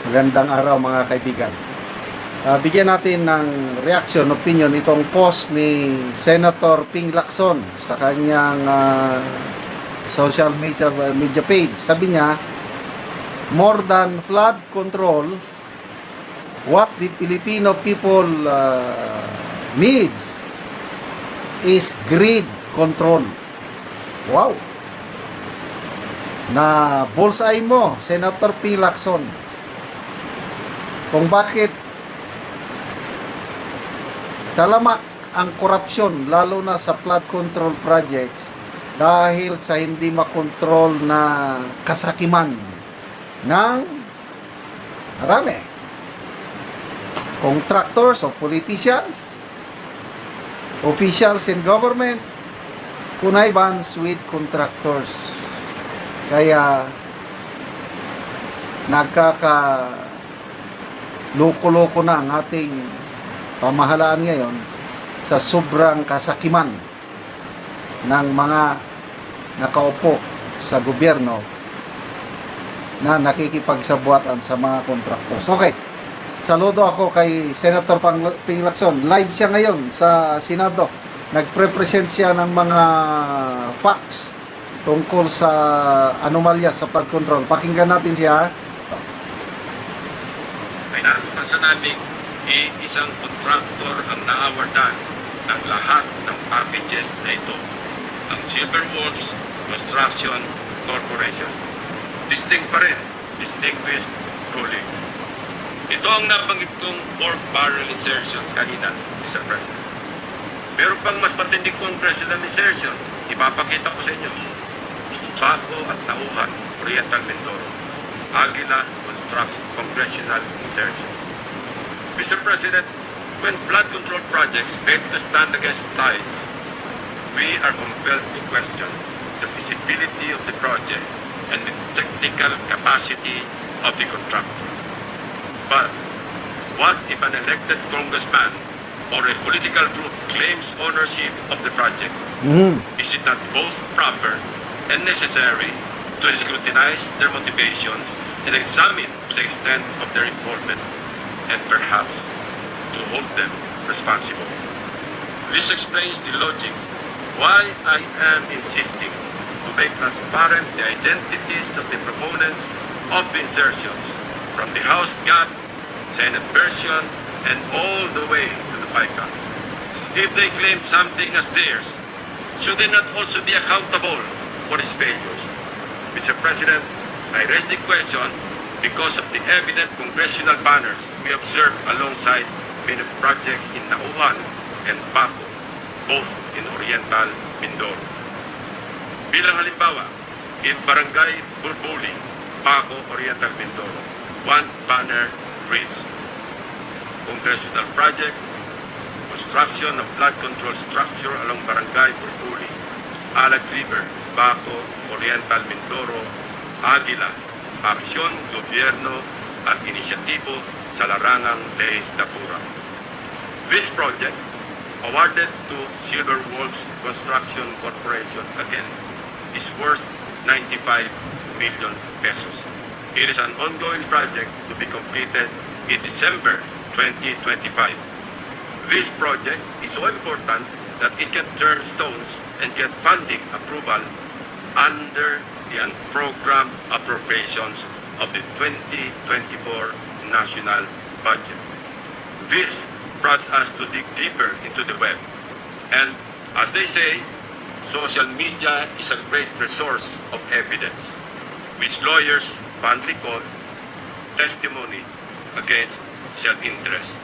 Magandang araw mga kaibigan. Bigyan natin ng reaction, opinion itong post ni Senator Ping Lacson sa kanyang social media page. Sabi niya, more than flood control, what the Filipino people needs is greed control. Wow! Na bullseye mo, Senator Ping Lacson, kung bakit talamak ang korupsyon lalo na sa flood control projects dahil sa hindi makontrol na kasakiman ng marami contractors o politicians, officials in government, connivance with contractors. Kaya loko-loko na ang ating pamahalaan ngayon sa sobrang kasakiman ng mga nakaupo sa gobyerno na nakikipagsabuatan sa mga contractors. Okay, saludo ako kay Senator Ping Lacson. Live siya ngayon sa Senado. Nagpre-present siya ng mga facts tungkol sa anomalya sa flood control. Pakinggan natin siya. Sa namin, isang contractor ang naawardan ng lahat ng packages na ito, ang Silver Wolves Construction Corporation. Distinct pa rin, distinguished colleagues. Ito ang nabanggit kong pork barrel insertions kanina, Mr. President. Meron pang mas matinding congressional insertions, ipapakita ko sa inyo. Bago at Nauhan, Oriental Mindoro, Aguila Construction Congressional Insertions. Mr. President, when flood control projects fail to stand against tides, we are compelled to question the feasibility of the project and the technical capacity of the contractor. But what if an elected congressman or a political group claims ownership of the project? Is it not both proper and necessary to scrutinize their motivations and examine the extent of their involvement, and perhaps to hold them responsible? This explains the logic why I am insisting to make transparent the identities of the proponents of the insertions, from the House GAP, Senate version, and all the way to the PICA. If they claim something as theirs, should they not also be accountable for its failures? Mr. President, I raise the question because of the evident congressional banners we observe alongside many projects in Nauhan and Baco, both in Oriental Mindoro. Bilang halimbawa, in Barangay Burbuli, Baco, Oriental Mindoro, one banner reads, Congressional Project, Construction of Flood Control Structure along Barangay Burbuli, Alag River, Baco, Oriental Mindoro, Aguila, Aksyon, Gobyerno at Inisyatibo sa Larangang Legislatura. This project, awarded to Silver Wolves Construction Corporation again, is worth 95 million pesos. It is an ongoing project to be completed in December 2025. This project is so important that it can turn stones and get funding approval under the program appropriations of the 2024 national budget. This brought us to dig deeper into the web. And as they say, social media is a great resource of evidence, which lawyers fondly call testimony against self-interest.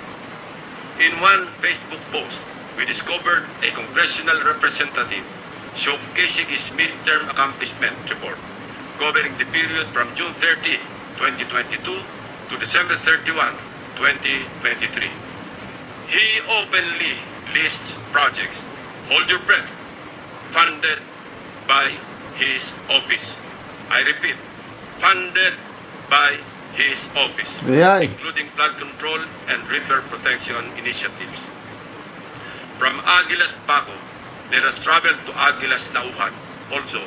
In one Facebook post, we discovered a congressional representative showcasing his midterm accomplishment report covering the period from June 30, 2022 to December 31, 2023. He openly lists projects, hold your breath, funded by his office. I repeat, funded by his office, including flood control and river protection initiatives. From Aguilas Baco, let us travel to Aguilas Nauhan, also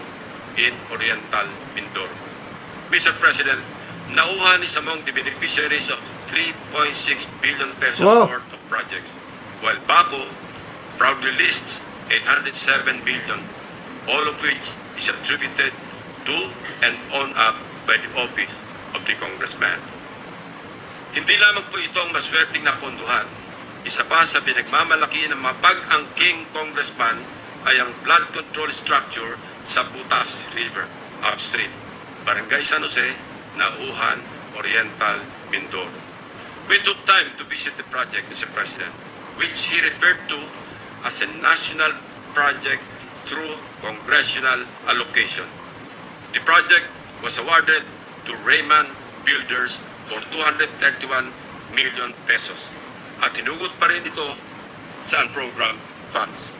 in Oriental Mindoro. Mr. President, Nauhan is among the beneficiaries of 3.6 billion pesos Wow. worth of projects, while Baco proudly lists 807 billion, all of which is attributed to and owned up by the office of the congressman. Hindi lamang po ito ang maswerteng napunduhan. Isa pa sa pinagmamalaki ng mapag-angking congressman ay ang flood control structure sa Butas River, upstream, Barangay San Jose, Nauhan, Oriental, Mindoro. We took time to visit the project, Mr. President, which he referred to as a national project through congressional allocation. The project was awarded to Raymond Builders for 231 million pesos at hinugot pa rin ito sa unprogrammed funds.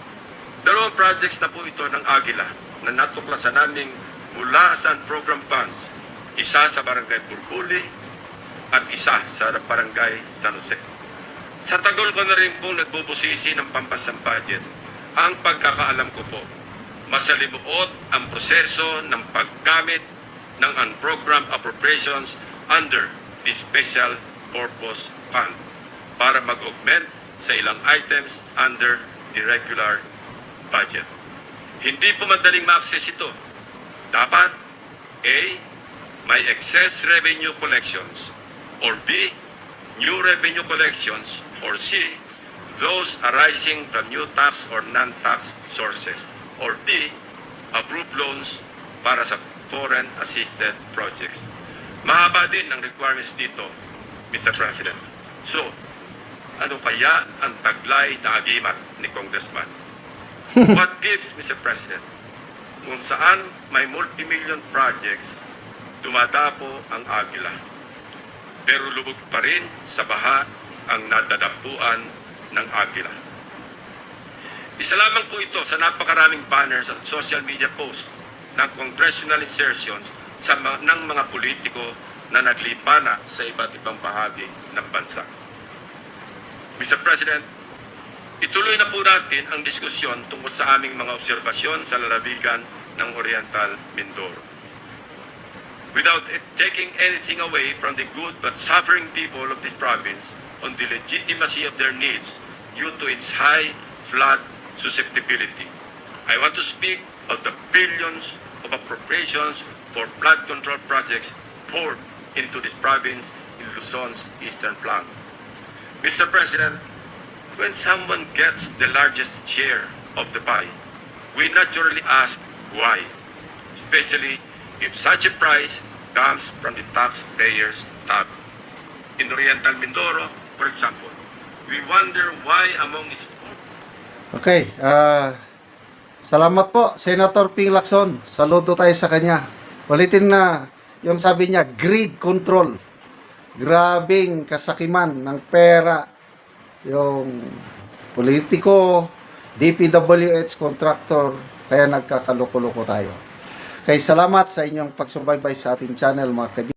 Dalawang projects na po ito ng Agila na natuklasan namin mula sa unprogrammed funds, isa sa Barangay Burbuli at isa sa Barangay San Jose. Sa tagal ko na rin pong nagbubusisi ng pampasang budget, ang pagkakaalam ko po, masalimuot ang proseso ng paggamit ng unprogrammed appropriations under the Special Purpose Fund para mag-augment sa ilang items under the regular budget. Hindi po madaling ma-access ito. Dapat A. May excess revenue collections, or B. New revenue collections, or C. Those arising from new tax or non-tax sources, or D. Approved loans para sa foreign assisted projects. Mahaba din ang requirements dito, Mr. President. So, ano kaya ang taglay na agimat ni Congressman? What gives, Mr. President? Kung saan may multimillion projects, dumadapo ang Agila. Pero lubog pa rin sa baha ang nadadapuan ng Agila. Isa lamang po ito sa napakaraming banners at social media posts ng congressional insertions ng mga politiko na naglipana sa iba't ibang bahagi ng bansa. Mr. President, ituloy na po natin ang diskusyon tungkol sa aming mga obserbasyon sa lalawigan ng Oriental Mindoro. Without taking anything away from the good but suffering people of this province on the legitimacy of their needs due to its high flood susceptibility, I want to speak of the billions of appropriations for flood control projects poured into this province in Luzon's eastern flank. Mr. President, when someone gets the largest share of the pie, we naturally ask why, especially if such a price comes from the taxpayers' tab. In Oriental Mindoro, for example, we wonder why among its Okay, salamat po, Senator Ping Lacson. Saludo tayo sa kanya. Ulitin na yung sabi niya, greed control. Grabing kasakiman ng pera. Yung politiko, DPWH contractor, kaya nagkakaluko-luko tayo. Kaya salamat sa inyong pagsubaybay sa ating channel, mga kaibigan.